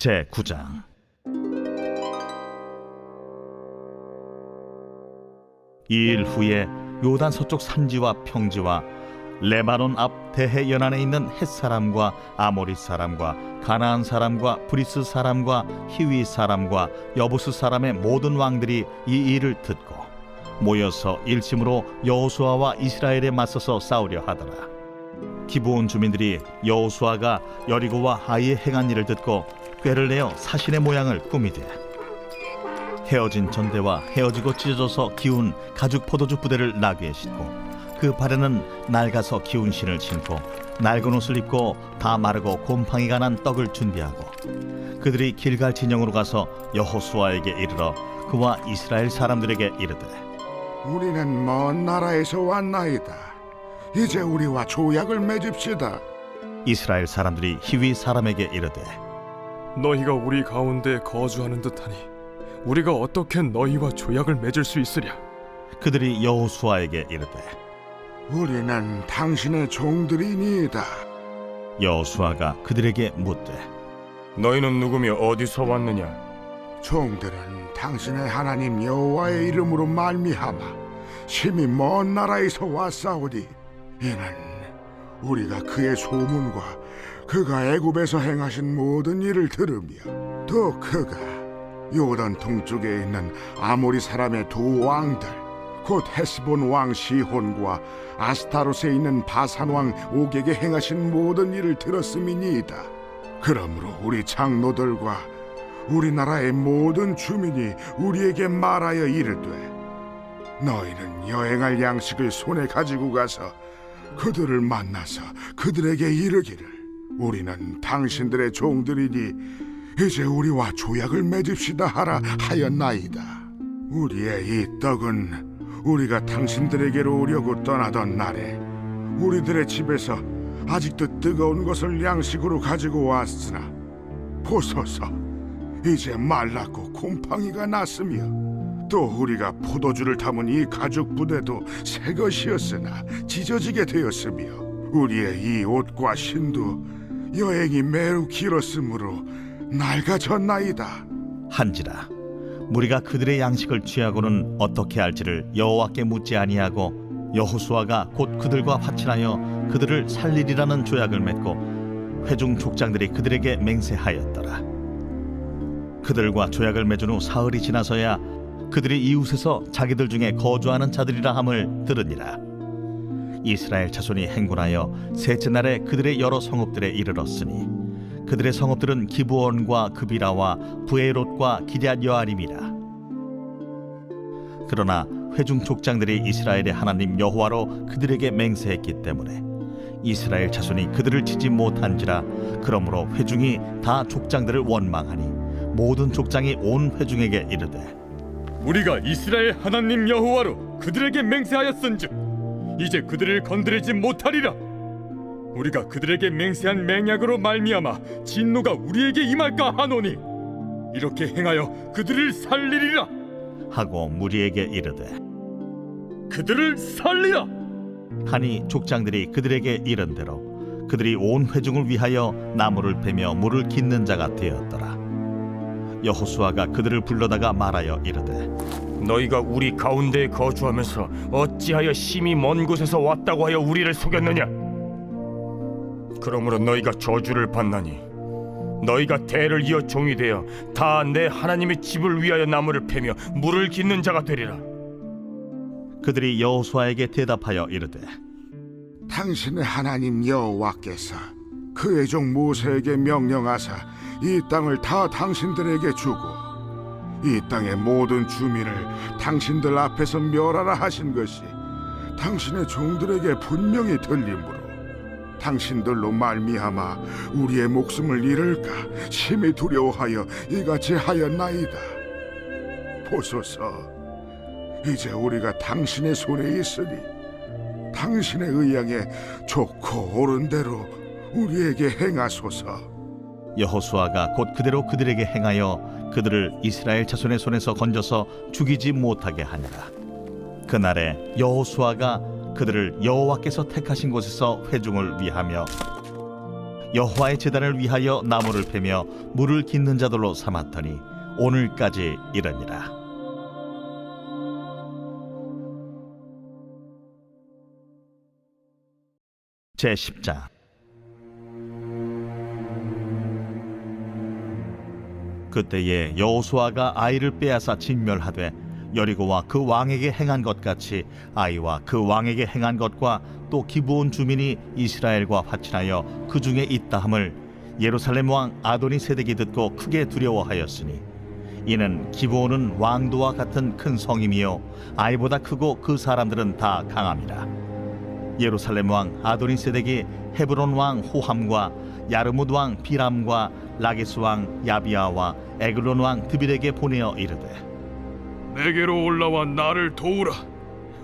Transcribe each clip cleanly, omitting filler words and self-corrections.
제9장. 이 일 후에 요단 서쪽 산지와 평지와 레바논 앞 대해 연안에 있는 헷 사람과 아모리 사람과 가나안 사람과 브리스 사람과 히위 사람과 여부스 사람의 모든 왕들이 이 일을 듣고 모여서 일심으로 여호수아와 이스라엘에 맞서서 싸우려 하더라. 기브온 주민들이 여호수아가 여리고와 하이에 행한 일을 듣고 꾀를 내어 사신의 모양을 꾸미되 헤어진 전대와 헤어지고 찢어져서 기운 가죽 포도주 부대를 나귀에 싣고 그 발에는 낡아서 기운 신을 신고 낡은 옷을 입고 다 마르고 곰팡이가 난 떡을 준비하고 그들이 길갈 진영으로 가서 여호수아에게 이르러 그와 이스라엘 사람들에게 이르되 우리는 먼 나라에서 왔나이다. 이제 우리와 조약을 맺읍시다. 이스라엘 사람들이 히위 사람에게 이르되 너희가 우리 가운데 거주하는 듯하니 우리가 어떻게 너희와 조약을 맺을 수 있으랴? 그들이 여호수아에게 이르되 우리는 당신의 종들이니이다. 여호수아가 그들에게 묻되 너희는 누구며 어디서 왔느냐? 종들은 당신의 하나님 여호와의 이름으로 말미암아 심히 먼 나라에서 왔사오니 이는 우리가 그의 소문과 그가 애굽에서 행하신 모든 일을 들으며 또 그가 요단 동쪽에 있는 아모리 사람의 두 왕들 곧 헤스본 왕 시혼과 아스타롯에 있는 바산 왕 옥에게 행하신 모든 일을 들었음이니이다. 그러므로 우리 장로들과 우리나라의 모든 주민이 우리에게 말하여 이르되 너희는 여행할 양식을 손에 가지고 가서 그들을 만나서 그들에게 이르기를 우리는 당신들의 종들이니 이제 우리와 조약을 맺읍시다 하라 하였나이다. 우리의 이 떡은 우리가 당신들에게로 오려고 떠나던 날에 우리들의 집에서 아직도 뜨거운 것을 양식으로 가지고 왔으나 보소서 이제 말랐고 곰팡이가 났으며 또 우리가 포도주를 담은 이 가죽 부대도 새 것이었으나 찢어지게 되었으며 우리의 이 옷과 신도 여행이 매우 길었으므로 낡아졌나이다 한지라 무리가 그들의 양식을 취하고는 어떻게 할지를 여호와께 묻지 아니하고 여호수아가 곧 그들과 화친하여 그들을 살리리라는 조약을 맺고 회중 족장들이 그들에게 맹세하였더라. 그들과 조약을 맺은 후 사흘이 지나서야 그들이 이웃에서 자기들 중에 거주하는 자들이라 함을 들으니라. 이스라엘 자손이 행군하여 셋째 날에 그들의 여러 성읍들에 이르렀으니 그들의 성읍들은 기브온과 그비라와 부에롯과 기럇 여아림이라. 그러나 회중 족장들이 이스라엘의 하나님 여호와로 그들에게 맹세했기 때문에 이스라엘 자손이 그들을 치지 못한지라. 그러므로 회중이 다 족장들을 원망하니 모든 족장이 온 회중에게 이르되 우리가 이스라엘 하나님 여호와로 그들에게 맹세하였은즉 이제 그들을 건드리지 못하리라. 우리가 그들에게 맹세한 맹약으로 말미암아 진노가 우리에게 임할까 하노니 이렇게 행하여 그들을 살리리라 하고 무리에게 이르되 그들을 살리라 하니 족장들이 그들에게 이른 대로 그들이 온 회중을 위하여 나무를 베며 물을 깃는 자가 되었더라. 여호수아가 그들을 불러다가 말하여 이르되 너희가 우리 가운데에 거주하면서 어찌하여 심히 먼 곳에서 왔다고 하여 우리를 속였느냐? 그러므로 너희가 저주를 받나니 너희가 대를 이어 종이 되어 다 내 하나님의 집을 위하여 나무를 패며 물을 깃는 자가 되리라. 그들이 여호수아에게 대답하여 이르되 당신의 하나님 여호와께서 그의 종 모세에게 명령하사 이 땅을 다 당신들에게 주고 이 땅의 모든 주민을 당신들 앞에서 멸하라 하신 것이 당신의 종들에게 분명히 들리므로 당신들로 말미암아 우리의 목숨을 잃을까 심히 두려워하여 이같이 하였나이다. 보소서 이제 우리가 당신의 손에 있으니 당신의 의향에 좋고 옳은 대로 우리에게 행하소서. 여호수아가 곧 그대로 그들에게 행하여 그들을 이스라엘 자손의 손에서 건져서 죽이지 못하게 하니라. 그날에 여호수아가 그들을 여호와께서 택하신 곳에서 회중을 위하며 여호와의 제단을 위하여 나무를 패며 물을 깃는 자들로 삼았더니 오늘까지 이르니라. 제10장. 그때에 여호수아가 아이를 빼앗아 진멸하되 여리고와 그 왕에게 행한 것 같이 아이와 그 왕에게 행한 것과 또 기브온 주민이 이스라엘과 화친하여 그 중에 있다함을 예루살렘 왕 아도니세덱이 듣고 크게 두려워하였으니 이는 기브온은 왕도와 같은 큰 성임이요 아이보다 크고 그 사람들은 다 강함이라. 예루살렘 왕 아도니세덱이 헤브론 왕 호함과 야르뭇 왕 비람과 라기스 왕 야비아와 에글론 왕 드빌에게 보내어 이르되 내게로 올라와 나를 도우라.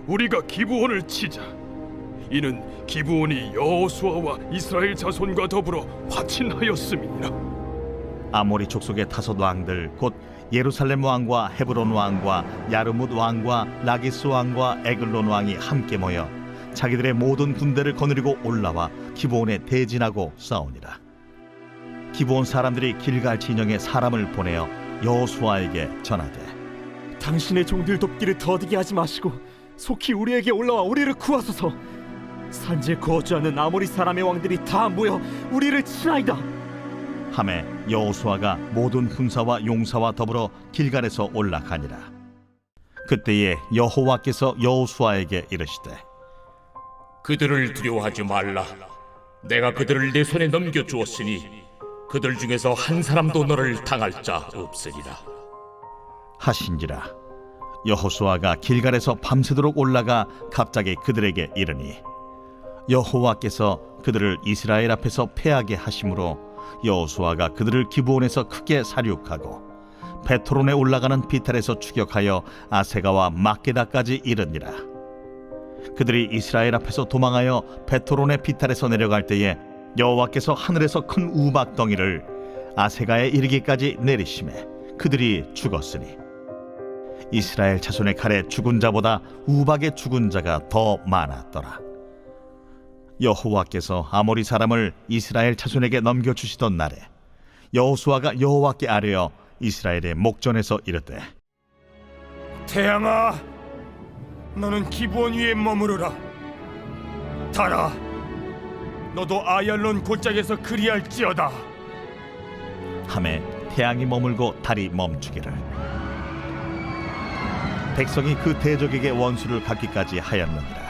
우리가 기브온을 치자. 이는 기브온이 여호수아와 이스라엘 자손과 더불어 화친하였음이니라. 아모리 족속의 다섯 왕들 곧 예루살렘 왕과 헤브론 왕과 야르뭇 왕과 라기스 왕과 에글론 왕이 함께 모여 자기들의 모든 군대를 거느리고 올라와 기브온에 대진하고 싸우니라. 기브온 사람들이 길갈 진영에 사람을 보내어 여호수아에게 전하되 당신의 종들 돕기를 더디게 하지 마시고 속히 우리에게 올라와 우리를 구하소서. 산지에 거주하는 아모리 사람의 왕들이 다 모여 우리를 치나이다. 하매 여호수아가 모든 군사와 용사와 더불어 길갈에서 올라가니라. 그때에 여호와께서 여호수아에게 이르시되 그들을 두려워하지 말라. 내가 그들을 내 손에 넘겨주었으니 그들 중에서 한 사람도 너를 당할 자 없으리라. 하신지라. 여호수아가 길갈에서 밤새도록 올라가 갑자기 그들에게 이르니 여호와께서 그들을 이스라엘 앞에서 패하게 하심으로 여호수아가 그들을 기브온에서 크게 사륙하고 베토론에 올라가는 비탈에서 추격하여 아세가와 막게다까지 이르니라. 그들이 이스라엘 앞에서 도망하여 베토론의 비탈에서 내려갈 때에 여호와께서 하늘에서 큰 우박덩이를 아세가에 이르기까지 내리심에 그들이 죽었으니 이스라엘 자손의 칼에 죽은 자보다 우박에 죽은 자가 더 많았더라. 여호와께서 아모리 사람을 이스라엘 자손에게 넘겨주시던 날에 여호수아가 여호와께 아뢰어 이스라엘의 목전에서 이르되 태양아, 너는 기브온 위에 머무르라. 달아, 너도 아얄론 골짜기에서 그리할지어다. 하매 태양이 머물고 달이 멈추기를 백성이 그 대적에게 원수를 갚기까지 하였느니라.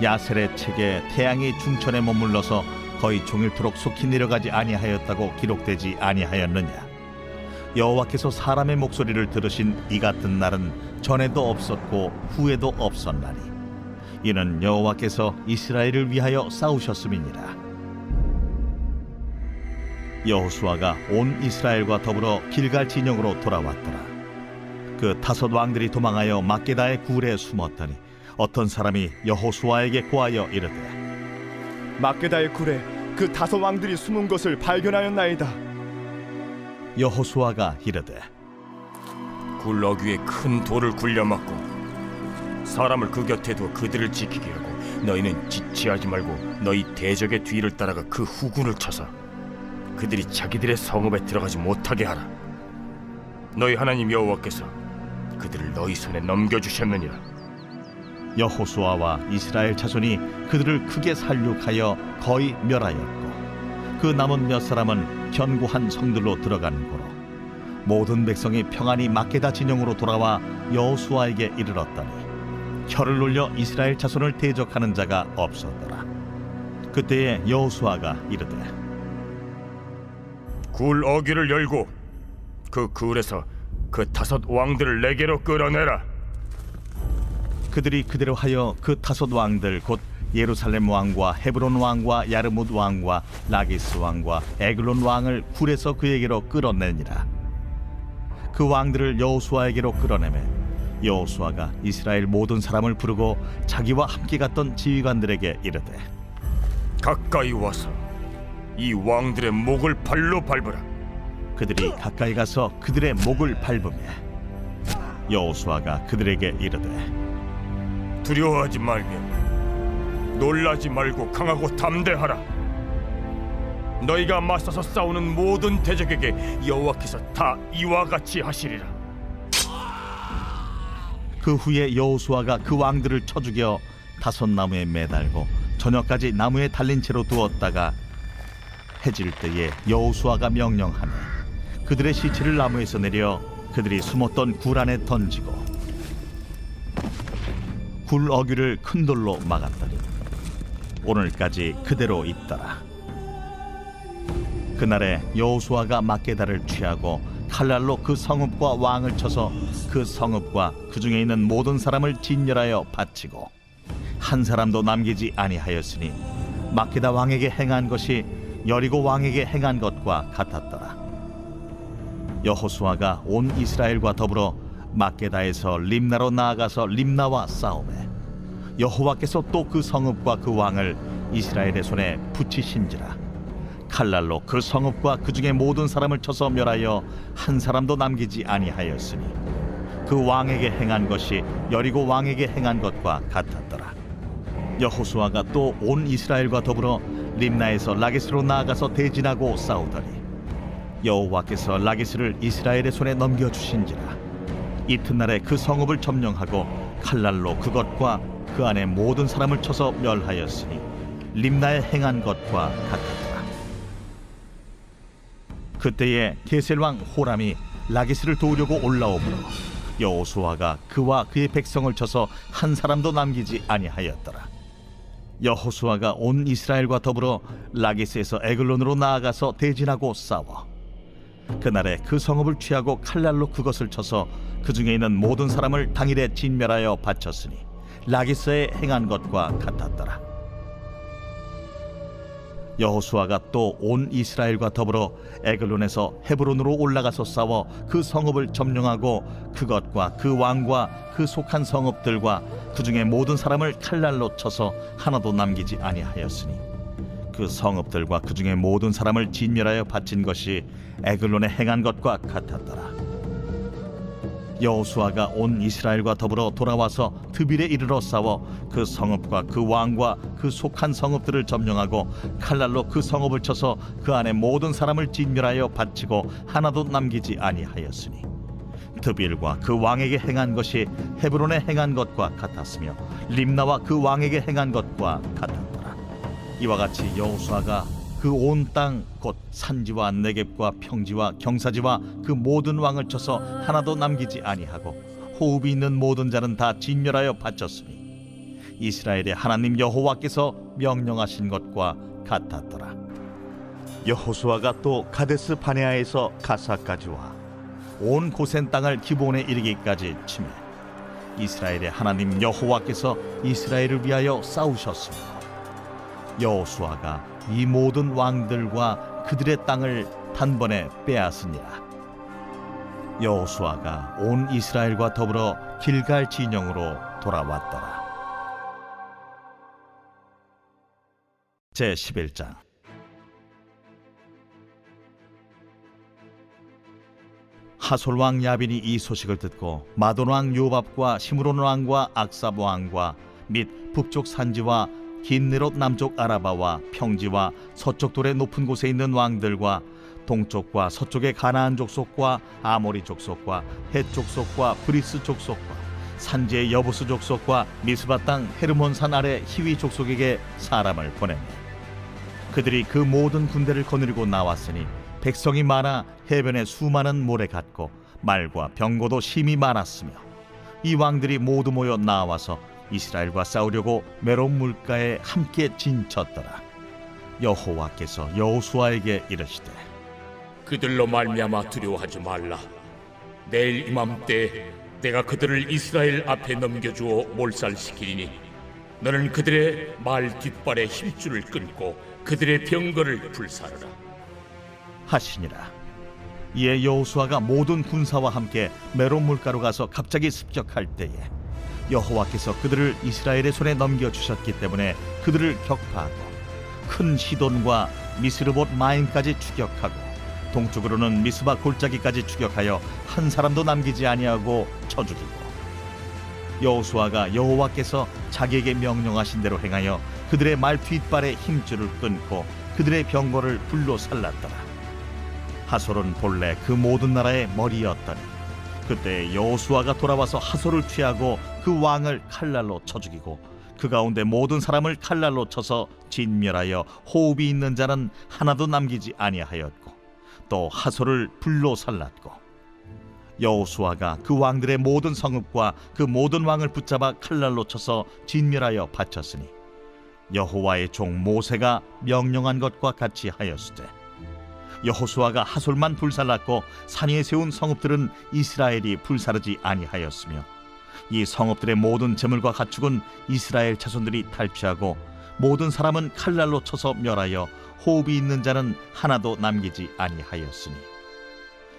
야셀의 책에 태양이 중천에 머물러서 거의 종일토록 속히 내려가지 아니하였다고 기록되지 아니하였느냐. 여호와께서 사람의 목소리를 들으신 이 같은 날은 전에도 없었고 후에도 없었나니 이는 여호와께서 이스라엘을 위하여 싸우셨음이니라. 여호수아가 온 이스라엘과 더불어 길갈 진영으로 돌아왔더라. 그 다섯 왕들이 도망하여 막게다의 굴에 숨었더니 어떤 사람이 여호수아에게 고하여 이르되 막게다의 굴에 그 다섯 왕들이 숨은 것을 발견하였나이다. 여호수아가 이르되 굴 어귀에 큰 돌을 굴려막고 사람을 그 곁에 두어 그들을 지키게 하고 너희는 지체하지 말고 너희 대적의 뒤를 따라가 그 후군을 쳐서 그들이 자기들의 성읍에 들어가지 못하게 하라. 너희 하나님 여호와께서 그들을 너희 손에 넘겨주셨느니라. 여호수아와 이스라엘 자손이 그들을 크게 살육하여 거의 멸하였고 그 남은 몇 사람은 견고한 성들로 들어가는 고로 모든 백성이 평안히 막게다 진영으로 돌아와 여호수아에게 이르렀더니 혀를 놀려 이스라엘 자손을 대적하는 자가 없었더라. 그때에 여호수아가 이르되 굴 어귀를 열고 그 굴에서 그 다섯 왕들을 내게로 끌어내라. 그들이 그대로 하여 그 다섯 왕들 곧 예루살렘 왕과 헤브론 왕과 야르뭇 왕과 라기스 왕과 에글론 왕을 굴에서 그에게로 끌어내니라. 그 왕들을 여호수아에게로 끌어내매 여호수아가 이스라엘 모든 사람을 부르고 자기와 함께 갔던 지휘관들에게 이르되 가까이 와서 이 왕들의 목을 발로 밟으라. 그들이 가까이 가서 그들의 목을 밟으며 여호수아가 그들에게 이르되 두려워하지 말며 놀라지 말고 강하고 담대하라. 너희가 맞서서 싸우는 모든 대적에게 여호와께서 다 이와 같이 하시리라. 그 후에 여호수아가 그 왕들을 쳐 죽여 다섯 나무에 매달고 저녁까지 나무에 달린 채로 두었다가 해질 때에 여호수아가 명령하매 그들의 시체를 나무에서 내려 그들이 숨었던 굴 안에 던지고 굴 어귀를 큰 돌로 막았더니 오늘까지 그대로 있더라. 그날에 여호수아가 막게다를 취하고 칼날로 그 성읍과 왕을 쳐서 그 성읍과 그 중에 있는 모든 사람을 진멸하여 바치고 한 사람도 남기지 아니하였으니 막게다 왕에게 행한 것이 여리고 왕에게 행한 것과 같았더라. 여호수아가 온 이스라엘과 더불어 막게다에서 림나로 나아가서 림나와 싸우매 여호와께서 또 그 성읍과 그 왕을 이스라엘의 손에 붙이신지라. 칼날로 그 성읍과 그 중에 모든 사람을 쳐서 멸하여 한 사람도 남기지 아니하였으니 그 왕에게 행한 것이 여리고 왕에게 행한 것과 같았더라. 여호수아가 또 온 이스라엘과 더불어 림나에서 라기스로 나아가서 대진하고 싸우더니 여호와께서 라기스를 이스라엘의 손에 넘겨주신지라. 이튿날에 그 성읍을 점령하고 칼날로 그것과 그 안에 모든 사람을 쳐서 멸하였으니 림나에 행한 것과 같았더라. 그때에 게셀 왕 호람이 라기스를 도우려고 올라오므로 여호수아가 그와 그의 백성을 쳐서 한 사람도 남기지 아니하였더라. 여호수아가 온 이스라엘과 더불어 라기스에서 에글론으로 나아가서 대진하고 싸워 그날에 그 성읍을 취하고 칼날로 그것을 쳐서 그 중에 있는 모든 사람을 당일에 진멸하여 바쳤으니 라기스에 행한 것과 같았더라. 여호수아가 또 온 이스라엘과 더불어 에글론에서 헤브론으로 올라가서 싸워 그 성읍을 점령하고 그것과 그 왕과 그 속한 성읍들과 그 중에 모든 사람을 칼날로 쳐서 하나도 남기지 아니하였으니 그 성읍들과 그 중에 모든 사람을 진멸하여 바친 것이 에글론에 행한 것과 같았더라. 여호수아가 온 이스라엘과 더불어 돌아와서 드빌에 이르러 싸워 그 성읍과 그 왕과 그 속한 성읍들을 점령하고 칼날로 그 성읍을 쳐서 그 안에 모든 사람을 진멸하여 바치고 하나도 남기지 아니하였으니 드빌과 그 왕에게 행한 것이 헤브론에 행한 것과 같았으며 림나와 그 왕에게 행한 것과 같았더라. 이와 같이 여호수아가 그 온 땅 곧 산지와 네겝과 평지와 경사지와 그 모든 왕을 쳐서 하나도 남기지 아니하고 호흡이 있는 모든 자는 다 진멸하여 바쳤으니 이스라엘의 하나님 여호와께서 명령하신 것과 같았더라. 여호수아가 또 가데스 바네아에서 가사까지 와 온 고센 땅을 기브온에 이르기까지 치매 이스라엘의 하나님 여호와께서 이스라엘을 위하여 싸우셨으며 여호수아가 이 모든 왕들과 그들의 땅을 단번에 빼앗으니라. 여호수아가 온 이스라엘과 더불어 길갈 진영으로 돌아왔더라. 제 11장. 하솔 왕 야빈이 이 소식을 듣고 마돈 왕 요밥과 시므론 왕과 악삽 왕과 및 북쪽 산지와 긴네롯 남쪽 아라바와 평지와 서쪽 돌의 높은 곳에 있는 왕들과 동쪽과 서쪽의 가나안 족속과 아모리 족속과 헷 족속과 브리스 족속과 산지의 여부스 족속과 미스바 땅 헤르몬산 아래 히위 족속에게 사람을 보내매 그들이 그 모든 군대를 거느리고 나왔으니 백성이 많아 해변에 수많은 모래 같고 말과 병거도 심히 많았으며 이 왕들이 모두 모여 나와서 이스라엘과 싸우려고 메론 물가에 함께 진쳤더라. 여호와께서 여호수아에게 이르시되 그들로 말미암아 두려워하지 말라. 내일 이맘때 내가 그들을 이스라엘 앞에 넘겨주어 몰살시키리니 너는 그들의 말 뒷발에 힘줄을 끊고 그들의 병거를 불사르라 하시니라. 이에 여호수아가 모든 군사와 함께 메론 물가로 가서 갑자기 습격할 때에 여호와께서 그들을 이스라엘의 손에 넘겨주셨기 때문에 그들을 격파하고 큰 시돈과 미스르봇 마임까지 추격하고 동쪽으로는 미스바 골짜기까지 추격하여 한 사람도 남기지 아니하고 쳐 죽이고 여호수아가 여호와께서 자기에게 명령하신 대로 행하여 그들의 말 뒷발에 힘줄을 끊고 그들의 병거를 불로 살랐더라. 하솔은 본래 그 모든 나라의 머리였더니 그때 여호수아가 돌아와서 하솔을 취하고 그 왕을 칼날로 쳐 죽이고 그 가운데 모든 사람을 칼날로 쳐서 진멸하여 호흡이 있는 자는 하나도 남기지 아니하였고 또 하솔을 불로 살랐고 여호수아가 그 왕들의 모든 성읍과 그 모든 왕을 붙잡아 칼날로 쳐서 진멸하여 바쳤으니 여호와의 종 모세가 명령한 것과 같이 하였으되 여호수아가 하솔만 불살랐고 산 위에 세운 성읍들은 이스라엘이 불사르지 아니하였으며 이 성읍들의 모든 재물과 가축은 이스라엘 자손들이 탈취하고 모든 사람은 칼날로 쳐서 멸하여 호흡이 있는 자는 하나도 남기지 아니하였으니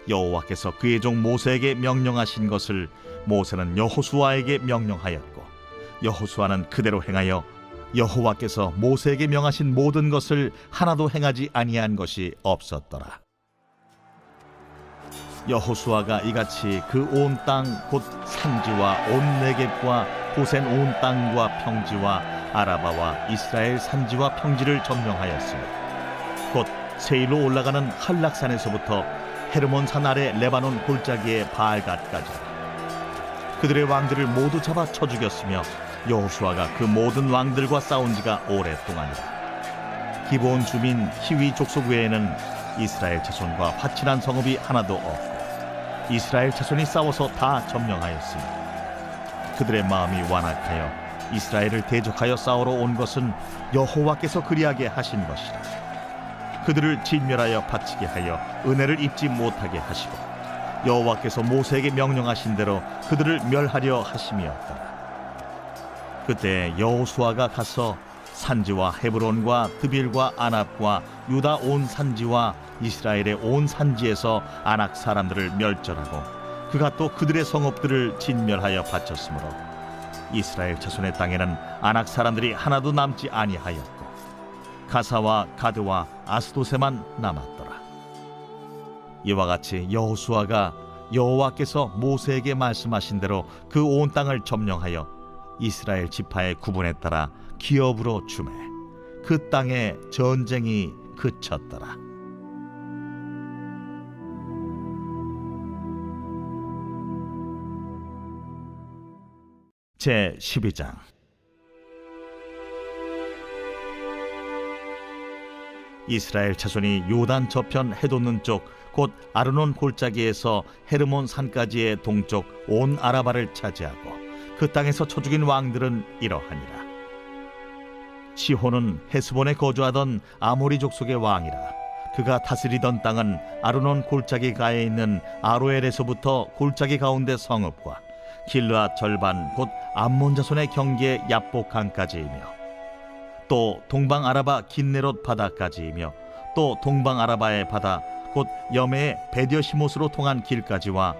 여호와께서 그의 종 모세에게 명령하신 것을 모세는 여호수아에게 명령하였고 여호수아는 그대로 행하여 여호와께서 모세에게 명하신 모든 것을 하나도 행하지 아니한 것이 없었더라. 여호수아가 이같이 그 온 땅 곧 산지와 온 네겝과 고센 온 땅과 평지와 아라바와 이스라엘 산지와 평지를 점령하였으니 곧 세일로 올라가는 한락산에서부터 헤르몬산 아래 레바논 골짜기의 바알갓까지라. 그들의 왕들을 모두 잡아 쳐 죽였으며 여호수아가 그 모든 왕들과 싸운 지가 오랫동안이라. 기브온 주민 히위 족속 외에는 이스라엘 자손과 화친한 성읍이 하나도 없고 이스라엘 자손이 싸워서 다 점령하였으니 그들의 마음이 완악하여 이스라엘을 대적하여 싸우러 온 것은 여호와께서 그리하게 하신 것이라. 그들을 진멸하여 바치게 하여 은혜를 입지 못하게 하시고 여호와께서 모세에게 명령하신 대로 그들을 멸하려 하심이었더라. 그때 여호수아가 가서 산지와 헤브론과 드빌과 아납과 유다 온 산지와 이스라엘의 온 산지에서 아낙 사람들을 멸절하고 그가 또 그들의 성읍들을 진멸하여 바쳤으므로 이스라엘 자손의 땅에는 아낙 사람들이 하나도 남지 아니하였고 가사와 가드와 아스도세만 남았더라. 이와 같이 여호수아가 여호와께서 모세에게 말씀하신 대로 그 온 땅을 점령하여 이스라엘 지파의 구분에 따라 기업으로 주매 그 땅에 전쟁이 그쳤더라. 제 12장. 이스라엘 자손이 요단 저편 해돋는 쪽 곧 아르논 골짜기에서 헤르몬 산까지의 동쪽 온 아라바를 차지하고 그 땅에서 쳐 죽인 왕들은 이러하니라. 시혼은 헤스본에 거주하던 아모리 족속의 왕이라. 그가 다스리던 땅은 아르논 골짜기 가에 있는 아로엘에서부터 골짜기 가운데 성읍과 길르앗 절반 곧 암몬 자손의 경계 야복강까지이며 또 동방 아라바 긴네롯 바다까지이며 또 동방 아라바의 바다 곧 여매의 베디어시못으로 통한 길까지와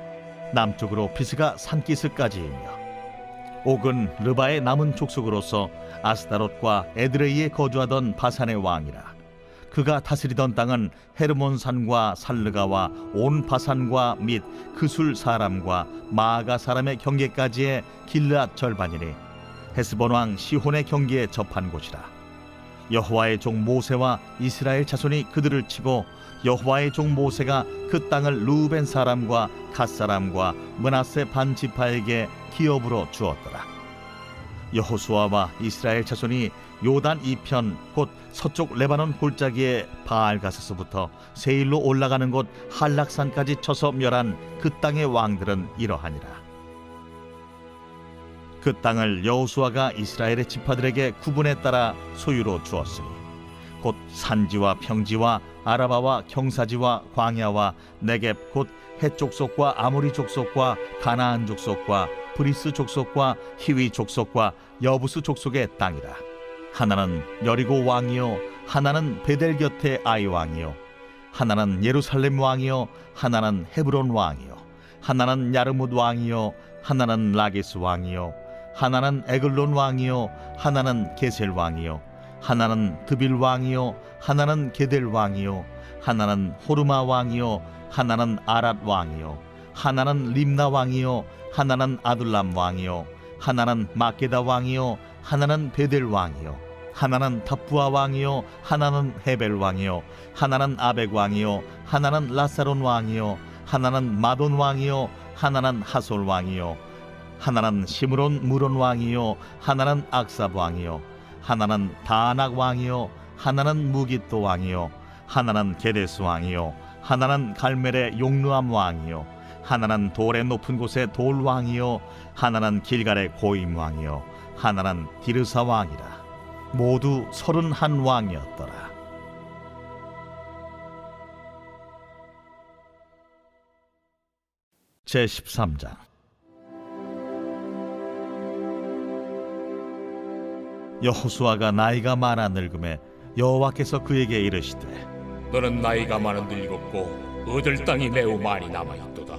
남쪽으로 피스가 산기스까지이며 옥은 르바의 남은 족속으로서 아스다롯과 에드레이에 거주하던 바산의 왕이라. 그가 다스리던 땅은 헤르몬산과 살르가와 온 바산과 및 그술 사람과 마아가 사람의 경계까지의 길르앗 절반이니 헤스본 왕 시혼의 경계에 접한 곳이라. 여호와의 종 모세와 이스라엘 자손이 그들을 치고 여호와의 종 모세가 그 땅을 루벤 사람과 갓 사람과 므낫세 반 지파에게 기업으로 주었더라. 여호수아와 이스라엘 자손이 요단 이편 곧 서쪽 레바논 골짜기의 바알가스서부터 세일로 올라가는 곳 한락산까지 쳐서 멸한 그 땅의 왕들은 이러하니라. 그 땅을 여호수아가 이스라엘의 지파들에게 구분에 따라 소유로 주었으니 곧 산지와 평지와 아라바와 경사지와 광야와 네겝 곧 헷 족속과 아모리 족속과 가나안 족속과 브리스 족속과 히위 족속과 여부스 족속의 땅이라. 하나는 여리고 왕이요 하나는 베델 곁의 아이 왕이요 하나는 예루살렘 왕이요 하나는 헤브론 왕이요 하나는 야르뭇 왕이요 하나는 라게스 왕이요 하나는 에글론 왕이요 하나는 게셀 왕이요 하나는 드빌 왕이요 하나는 게델 왕이요 하나는 호르마 왕이요 하나는 아랏 왕이요 하나는 림나 왕이요 하나는 아둘람 왕이요 하나는 마게다 왕이요 하나는 베델 왕이요 하나는 답부아 왕이요 하나는 헤벨 왕이요 하나는 아벡 왕이요 하나는 라사론 왕이요 하나는 마돈 왕이요 하나는 하솔 왕이요 하나는 시므론 무론 왕이요 하나는 악삽 왕이요 하나는 다낙 왕이요 하나는 무깃도 왕이요 하나는 게데스 왕이요 하나는 갈멜의 용르암 왕이요 하나는 돌의 높은 곳의 돌 왕이요 하나는 길갈의 고임 왕이요 하나는 디르사 왕이라. 모두 31 왕이었더라. 제13장. 여호수아가 나이가 많아 늙음에 여호와께서 그에게 이르시되 너는 나이가 많아 늙었고 얻을 땅이 매우 많이 남아있도다.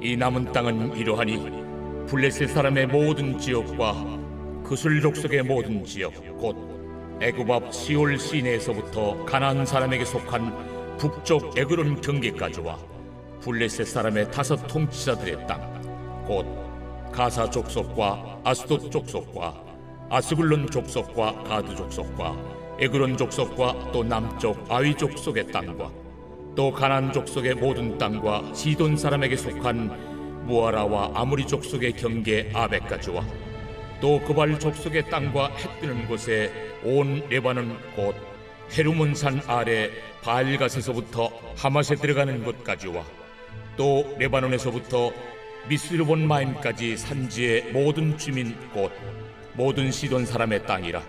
이 남은 땅은 이러하니 블레셋 사람의 모든 지역과 그술 족속의 모든 지역 곧 애굽 앞 시올 시내에서부터 가나안 사람에게 속한 북쪽 에그론 경계까지와 블레셋 사람의 5 통치자들의 땅 곧 가사 족속과 아스돗 족속과 아스글론 족속과 가드 족속과 에그론 족속과 또 남쪽 아위 족속의 땅과 또 가나안 족속의 모든 땅과 시돈 사람에게 속한 무아라와 아무리 족속의 경계 아벡까지와 또 그발 족속의 땅과 해 뜨는 곳에 온 레바논 곧 헤르몬산 아래 바알갓에서부터 하맛에 들어가는 곳까지와 또 레바논에서부터 미스르본 마임까지 산지의 모든 주민 곧 모든 시돈 사람의 땅이라.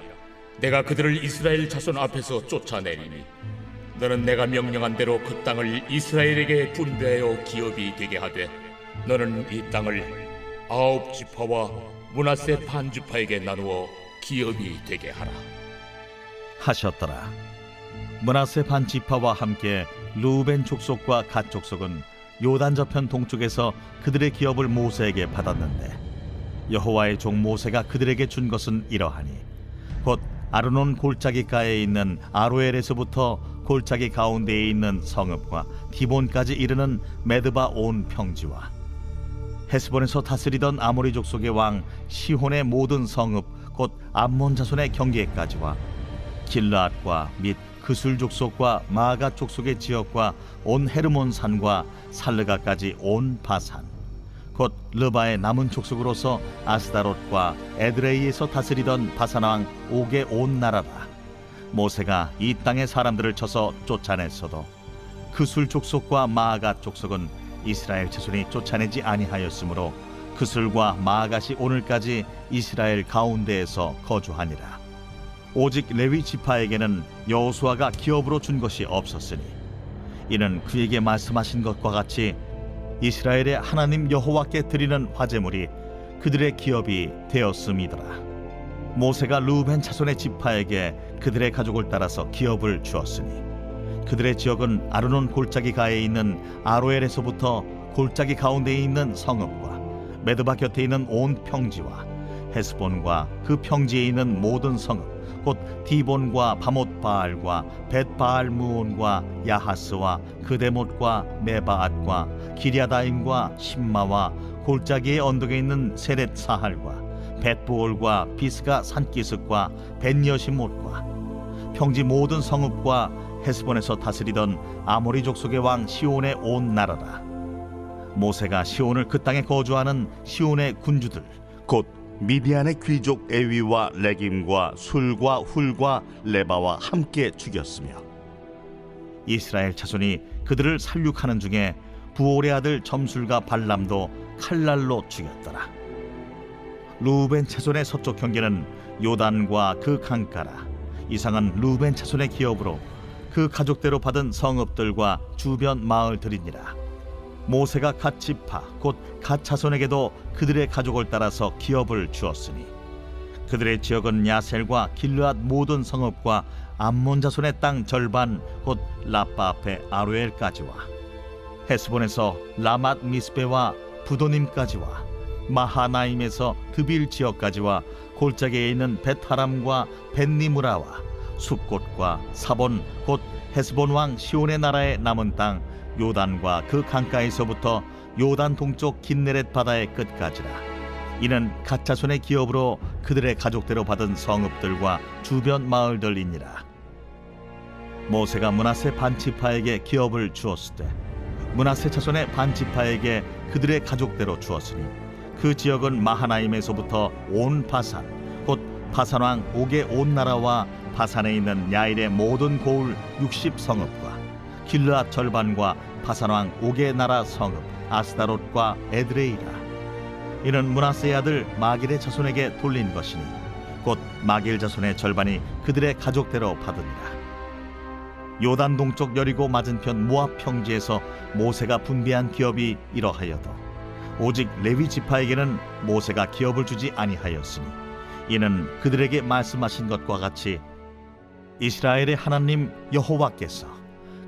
내가 그들을 이스라엘 자손 앞에서 쫓아내리니 너는 내가 명령한 대로 그 땅을 이스라엘에게 분배하여 기업이 되게 하되 너는 이 땅을 9 지파와 므낫세 반 지파에게 나누어 기업이 되게 하라. 하셨더라. 므낫세 반 지파와 함께 루벤 족속과 갓 족속은 요단 저편 동쪽에서 그들의 기업을 모세에게 받았는데 여호와의 종 모세가 그들에게 준 것은 이러하니 곧 아르논 골짜기가에 있는 아로엘에서부터 골짜기 가운데에 있는 성읍과 디본까지 이르는 메드바 온 평지와 헤스본에서 다스리던 아모리 족속의 왕 시혼의 모든 성읍 곧 암몬 자손의 경계까지와 길르앗과 및 그술 족속과 마가 족속의 지역과 온 헤르몬 산과 살르가까지 온 바산 곧 르바의 남은 족속으로서 아스다롯과 에드레이에서 다스리던 바산 왕 옥의 온 나라라. 모세가 이 땅의 사람들을 쳐서 쫓아냈어도 그술 족속과 마가 족속은 이스라엘 자손이 쫓아내지 아니하였으므로 그술과 마gat이 오늘까지 이스라엘 가운데에서 거주하니라. 오직 레위 지파에게는 여호수아가 기업으로 준 것이 없었으니 이는 그에게 말씀하신 것과 같이 이스라엘의 하나님 여호와께 드리는 화제물이 그들의 기업이 되었음이더라. 모세가 루벤 자손의 지파에게 그들의 가족을 따라서 기업을 주었으니 그들의 지역은 아르논 골짜기 가에 있는 아로엘에서부터 골짜기 가운데에 있는 성읍과 메드바 곁에 있는 온 평지와 헤스본과 그 평지에 있는 모든 성읍 곧 디본과 바못바알과 벳바알무온과 야하스와 그데못과 메바앗과 기랴다임과 심마와 골짜기의 언덕에 있는 세렛 사할과 벳부올과 비스가 산기슭과 벳여시못과 평지 모든 성읍과 헤스본에서 다스리던 아모리 족속의 왕 시온의 온 나라라. 모세가 시온을 그 땅에 거주하는 시온의 군주들 곧 미디안의 귀족 에위와 레김과 술과 훌과 레바와 함께 죽였으며 이스라엘 자손이 그들을 살육하는 중에 부올의 아들 점술과 발람도 칼날로 죽였더라. 루벤 자손의 서쪽 경계는 요단과 그 강가라. 이상은 루벤 자손의 기업으로 그 가족대로 받은 성읍들과 주변 마을들이니라. 모세가 갓 지파 곧 갓 자손에게도 그들의 가족을 따라서 기업을 주었으니 그들의 지역은 야셀과 길르앗 모든 성읍과 암몬 자손의 땅 절반 곧 라빠 앞에 아로엘까지와 헤스본에서 라맛 미스베와 부도님까지와 마하나임에서 드빌 지역까지와 골짜기에 있는 벳하람과 벳니무라와 숲곳과 사본 곧 헤스본 왕 시온의 나라의 남은 땅 요단과 그 강가에서부터 요단 동쪽 긴네렛 바다의 끝까지라. 이는 갓 자손의 기업으로 그들의 가족대로 받은 성읍들과 주변 마을들이니라. 모세가 므낫세 반지파에게 기업을 주었을 때 므낫세 자손의 반지파에게 그들의 가족대로 주었으니 그 지역은 마하나임에서부터 온 바산 곧 바산 왕 옥의 온 나라와 바산에 있는 야일의 모든 고을 60성읍과 길르앗 절반과 바산 왕 옥의 나라 성읍 아스다롯과 에드레이라. 이는 므낫세의 아들 마길의 자손에게 돌린 것이니 곧 마길 자손의 절반이 그들의 가족대로 받으니라. 요단 동쪽 여리고 맞은편 모압 평지에서 모세가 분배한 기업이 이러하여도 오직 레위 지파에게는 모세가 기업을 주지 아니하였으니 이는 그들에게 말씀하신 것과 같이 이스라엘의 하나님 여호와께서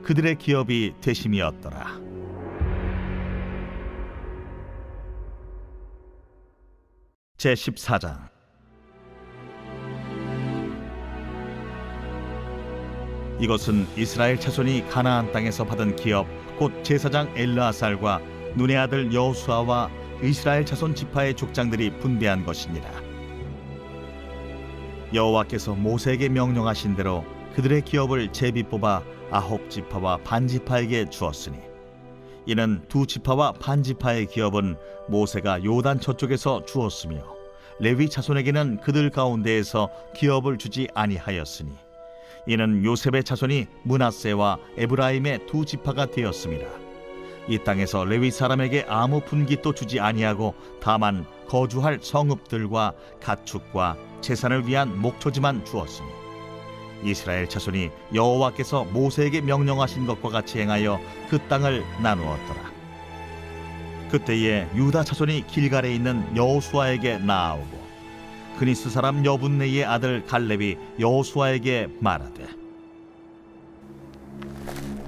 그들의 기업이 되심이었더라. 제14장. 이것은 이스라엘 자손이 가나안 땅에서 받은 기업 곧 제사장 엘르아살과 눈의 아들 여호수아와 이스라엘 자손 지파의 족장들이 분배한 것이니라. 여호와께서 모세에게 명령하신 대로 그들의 기업을 제비 뽑아 9지파와 반지파에게 주었으니 이는 2지파와 반지파의 기업은 모세가 요단 저쪽에서 주었으며 레위 자손에게는 그들 가운데에서 기업을 주지 아니하였으니 이는 요셉의 자손이 므낫세와 에브라임의 2지파가 되었습니다. 이 땅에서 레위 사람에게 아무 분깃도 주지 아니하고 다만 거주할 성읍들과 가축과 재산을 위한 목초지만 주었으니 이스라엘 자손이 여호와께서 모세에게 명령하신 것과 같이 행하여 그 땅을 나누었더라. 그때에 유다 자손이 길갈에 있는 여호수아에게 나아오고 그니스 사람 여분네의 아들 갈렙이 여호수아에게 말하되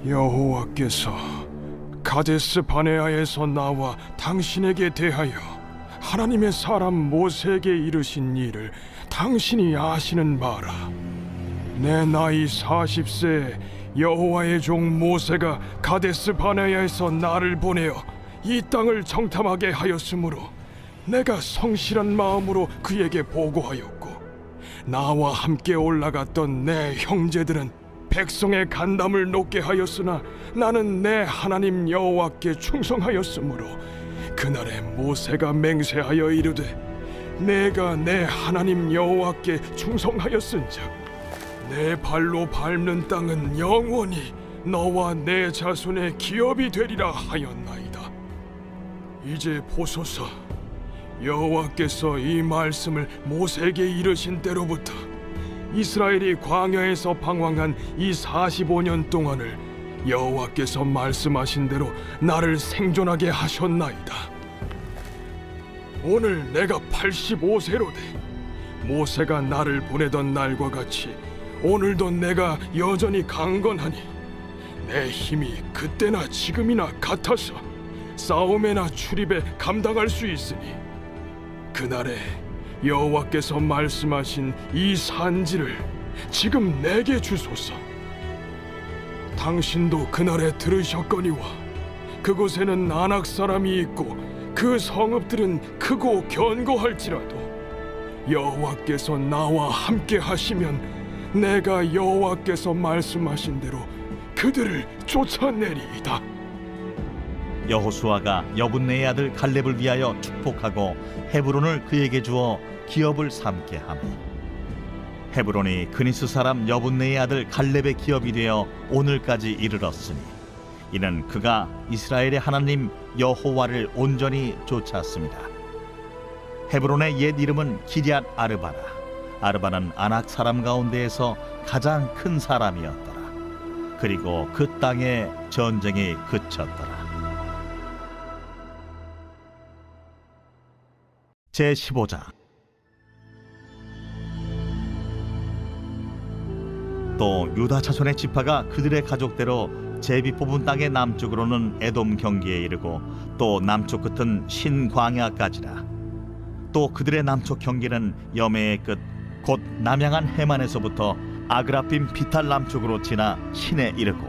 여호와께서 가데스 바네아에서 나와 당신에게 대하여 하나님의 사람 모세에게 이르신 일을 당신이 아시는 바라. 내 나이 40세에 여호와의 종 모세가 가데스 바네아에서 나를 보내어 이 땅을 정탐하게 하였으므로 내가 성실한 마음으로 그에게 보고하였고 나와 함께 올라갔던 내 형제들은 백성의 간담을 높게 하였으나 나는 내 하나님 여호와께 충성하였으므로 그날에 모세가 맹세하여 이르되 내가 내 하나님 여호와께 충성하였은즉 내 발로 밟는 땅은 영원히 너와 내 자손의 기업이 되리라 하였나이다. 이제 보소서, 여호와께서 이 말씀을 모세에게 이르신 때로부터 이스라엘이 광야에서 방황한 이 45년 동안을 여호와께서 말씀하신 대로 나를 생존하게 하셨나이다. 오늘 내가 85세로 돼 모세가 나를 보내던 날과 같이 오늘도 내가 여전히 강건하니 내 힘이 그때나 지금이나 같아서 싸움에나 출입에 감당할 수 있으니 그날에 여호와께서 말씀하신 이 산지를 지금 내게 주소서. 당신도 그날에 들으셨거니와 그곳에는 아낙 사람이 있고 그 성읍들은 크고 견고할지라도 여호와께서 나와 함께 하시면 내가 여호와께서 말씀하신 대로 그들을 쫓아내리이다. 여호수아가 여분네의 아들 갈렙을 위하여 축복하고 헤브론을 그에게 주어 기업을 삼게 하매 헤브론이 그니스 사람 여분네의 아들 갈렙의 기업이 되어 오늘까지 이르렀으니 이는 그가 이스라엘의 하나님 여호와를 온전히 쫓았습니다. 헤브론의 옛 이름은 기럇 아르바라. 아르바는 아낙 사람 가운데에서 가장 큰 사람이었더라. 그리고 그 땅에 전쟁이 그쳤더라. 제15장. 또 유다 자손의 지파가 그들의 가족대로 제비 뽑은 땅의 남쪽으로는 에돔 경기에 이르고 또 남쪽 끝은 신광야까지라. 또 그들의 남쪽 경기는 여매의 끝 곧 남양한 해만에서부터 아그라빔 비탈 남쪽으로 지나 신에 이르고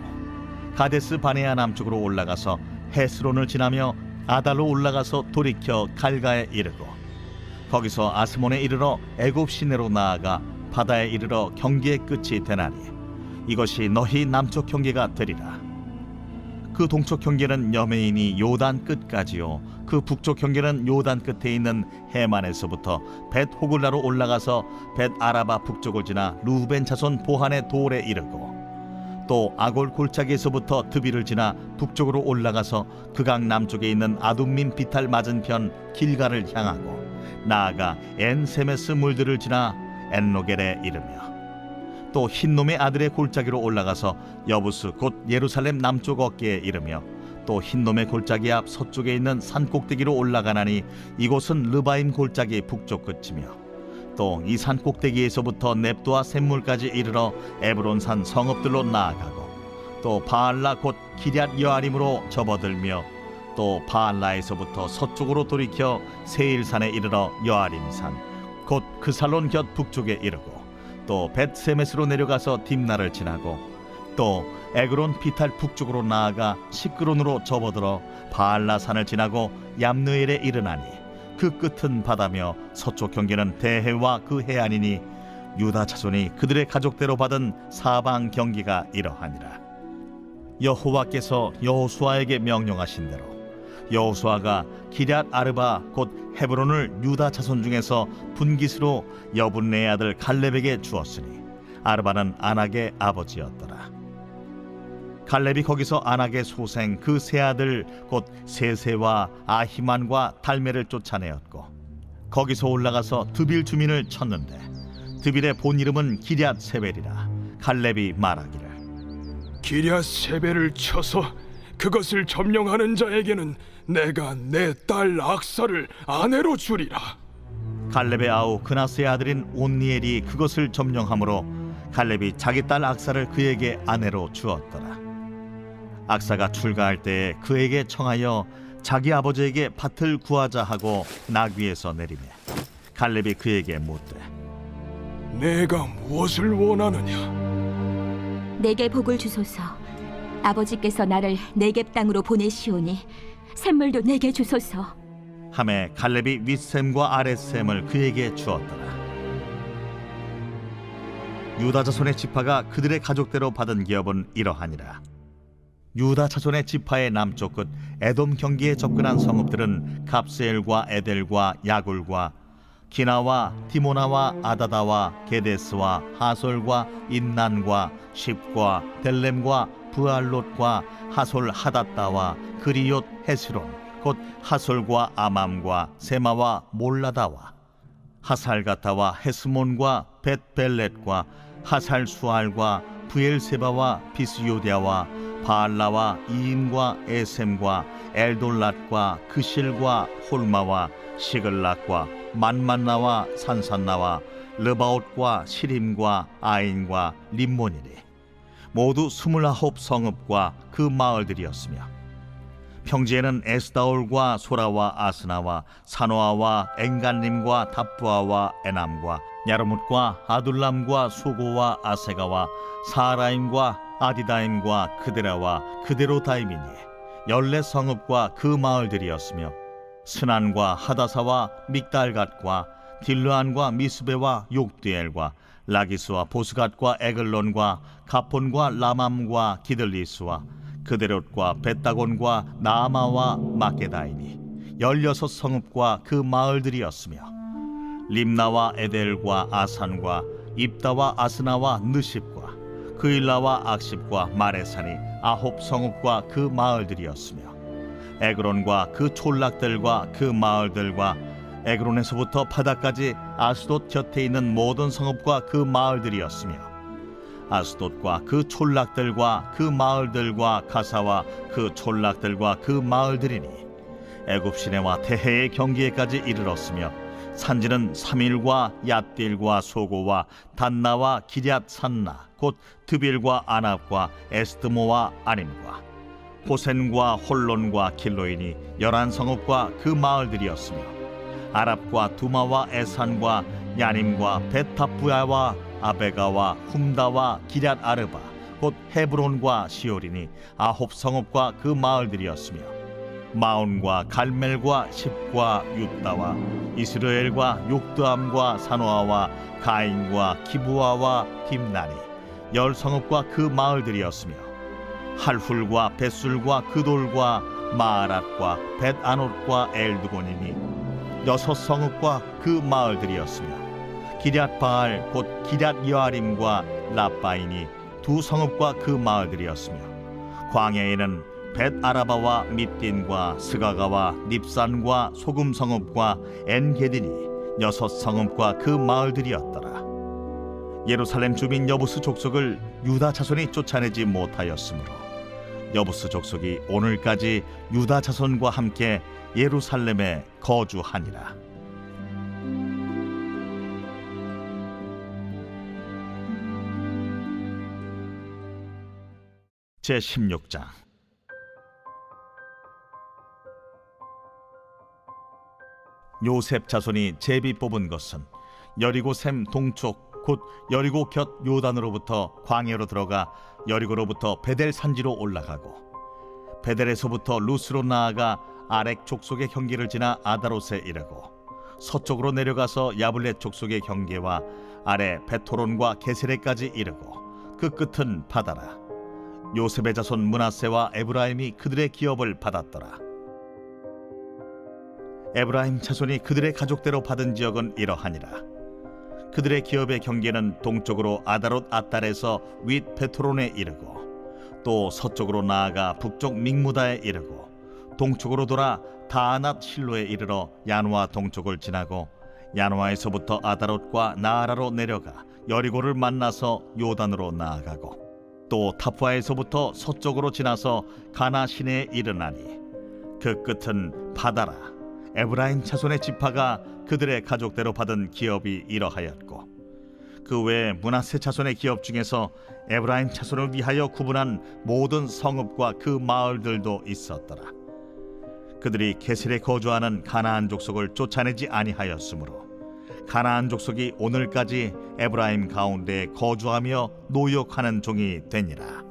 가데스 바네아 남쪽으로 올라가서 헤스론을 지나며 아달로 올라가서 돌이켜 갈가에 이르고 거기서 아스몬에 이르러 애굽 시내로 나아가 바다에 이르러 경계의 끝이 되나니 이것이 너희 남쪽 경계가 되리라. 그 동쪽 경계는 여메인이 요단 끝까지요, 그 북쪽 경계는 요단 끝에 있는 해만에서부터 벳 호글라로 올라가서 벳 아라바 북쪽을 지나 루벤 자손 보한의 돌에 이르고, 또 아골 골짜기에서부터 드비를 지나 북쪽으로 올라가서 그 강 남쪽에 있는 아둠민 비탈 맞은편 길가를 향하고 나아가 엔세메스 물들을 지나 엔로겔에 이르며, 또 흰놈의 아들의 골짜기로 올라가서 여부스 곧 예루살렘 남쪽 어깨에 이르며, 또 흰놈의 골짜기 앞 서쪽에 있는 산 꼭대기로 올라가나니 이곳은 르바임 골짜기 북쪽 끝이며, 또 이 산 꼭대기에서부터 넵도와 샘물까지 이르러 에브론산 성읍들로 나아가고, 또 바알라 곧 기럇 여아림으로 접어들며, 또 바알라에서부터 서쪽으로 돌이켜 세일산에 이르러 여아림산 곧 그살론 곁 북쪽에 이르고, 또 벳세메스로 내려가서 딥나를 지나고, 또 에그론 비탈 북쪽으로 나아가 시끄론으로 접어들어 바알라산을 지나고 얌느엘에 이르나니 그 끝은 바다며 서쪽 경계는 대해와 그 해안이니 유다 자손이 그들의 가족대로 받은 사방 경계가 이러하니라. 여호와께서 여호수아에게 명령하신 대로 여호수아가 기럇 아르바 곧 헤브론을 유다 자손 중에서 분깃으로 여분네의 아들 갈렙에게 주었으니 아르바는 아낙의 아버지였더라. 갈렙이 거기서 아낙의 소생 그 세 아들 곧 세세와 아히만과 달메를 쫓아내었고, 거기서 올라가서 드빌 주민을 쳤는데 드빌의 본 이름은 기럇 세벨이라. 갈렙이 말하기를, 기럇 세벨을 쳐서 그것을 점령하는 자에게는 내가 내 딸 악사를 아내로 주리라. 갈렙의 아우 그나스의 아들인 온니엘이 그것을 점령하므로 갈렙이 자기 딸 악사를 그에게 아내로 주었더라. 악사가 출가할 때에 그에게 청하여 자기 아버지에게 밭을 구하자 하고 나귀에서 내리매 갈렙이 그에게 묻되, 내가 무엇을 원하느냐? 내게 복을 주소서. 아버지께서 나를 네겝 땅으로 보내시오니 샘물도 내게 주소서. 하매 갈렙이 윗샘과 아랫샘을 그에게 주었더라. 유다 자손의 지파가 그들의 가족대로 받은 기업은 이러하니라. 유다 자손의 지파의 남쪽 끝 에돔 경계에 접근한 성읍들은 갑세엘과 에델과 야굴과 기나와 디모나와 아다다와 게데스와 하솔과 인난과 십과 델렘과 부알롯과 하솔 하닷다와 그리옷 헤스론 곧 하솔과 아맘과 세마와 몰라다와 하살가타와 헤스몬과 벳벨렛과 하살수알과 부엘세바와 비스요디아와 바알라와 이인과 에셈과 엘돌랏과 그실과 홀마와 시글락과 만만나와 산산나와 르바옷과 시림과 아인과 림몬이니 모두 29 성읍과 그 마을들이었으며, 평지에는 에스다올과 소라와 아스나와 사노아와 엥간림과 답부아와 에남과 야르뭇과 아둘람과 소고와 아세가와 사라임과 아디다임과 그데라와 그데로다임이니 14성읍과 그 마을들이었으며, 스난과 하다사와 믹달갓과 딜르안과 미스베와 욕디엘과 라기스와 보스갓과 에글론과 가폰과 라맘과 기들리스와 그데롯과 벳다곤과 나아마와 마게다이니 16성읍과 그 마을들이었으며, 림나와 에델과 아산과 입다와 아스나와 느십과 그일라와 악십과 마레산이 9성읍과 그 마을들이었으며, 에그론과 그 촌락들과 그 마을들과 에그론에서부터 바다까지 아스돗 곁에 있는 모든 성읍과 그 마을들이었으며, 아스돗과 그 촌락들과 그 마을들과 가사와 그 촌락들과 그 마을들이니 애굽 시내와 대해의 경계에까지 이르렀으며, 산지는 삼일과 얏딜과 소고와 단나와 기럇 산나 곧 드빌과 아납과 에스드모와 아님과 호센과 홀론과 길로인이 11성읍과 그 마을들이었으며, 아랍과 두마와 에산과 야님과 베타부야와 아베가와 훔다와 기럇 아르바 곧 헤브론과 시올이니 9성읍과 그 마을들이었으며, 마온과 갈멜과 십과 윳다와 이스라엘과 욕드암과 산호아와 가인과 기부아와 딥나니 10성읍과 그 마을들이었으며 할훌과 벳술과 그돌과 마아랏과 벳아롯과 엘드고님이 6성읍과 그 마을들이었으며 기럇바알 곧 기럇여아림과 랍바인이 2성읍과 그 마을들이었으며 광야에는 벳아라바와 밑딘과 스가가와 닙산과 소금성읍과 엔게딘이 6성읍과 그 마을들이었더라. 예루살렘 주민 여부스 족속을 유다 자손이 쫓아내지 못하였으므로 여부스 족속이 오늘까지 유다 자손과 함께 예루살렘에 거주하니라. 제16장. 요셉 자손이 제비 뽑은 것은 여리고 샘 동쪽 곧 여리고 곁 요단으로부터 광야로 들어가 여리고로부터 베델 산지로 올라가고 베델에서부터 루스로 나아가 아렉 족속의 경계를 지나 아다롯에 이르고 서쪽으로 내려가서 야블렛 족속의 경계와 아래 베토론과 게세레까지 이르고 그 끝은 바다라. 요셉의 자손 므낫세와 에브라임이 그들의 기업을 받았더라. 에브라임 자손이 그들의 가족대로 받은 지역은 이러하니라. 그들의 기업의 경계는 동쪽으로 아다롯 아달에서 윗 베토론에 이르고 또 서쪽으로 나아가 북쪽 믹무다에 이르고 동쪽으로 돌아 다아낫 실로에 이르러 야누아 동쪽을 지나고 야누아에서부터 아다롯과 나아라로 내려가 여리고를 만나서 요단으로 나아가고 또 타푸아에서부터 서쪽으로 지나서 가나 시내에 이르나니 그 끝은 바다라. 에브라임 자손의 지파가 그들의 가족대로 받은 기업이 이러하였고 그 외에 므낫세 자손의 기업 중에서 에브라임 자손을 위하여 구분한 모든 성읍과 그 마을들도 있었더라. 그들이 게셀에 거주하는 가나안 족속을 쫓아내지 아니하였으므로 가나안 족속이 오늘까지 에브라임 가운데에 거주하며 노역하는 종이 되니라.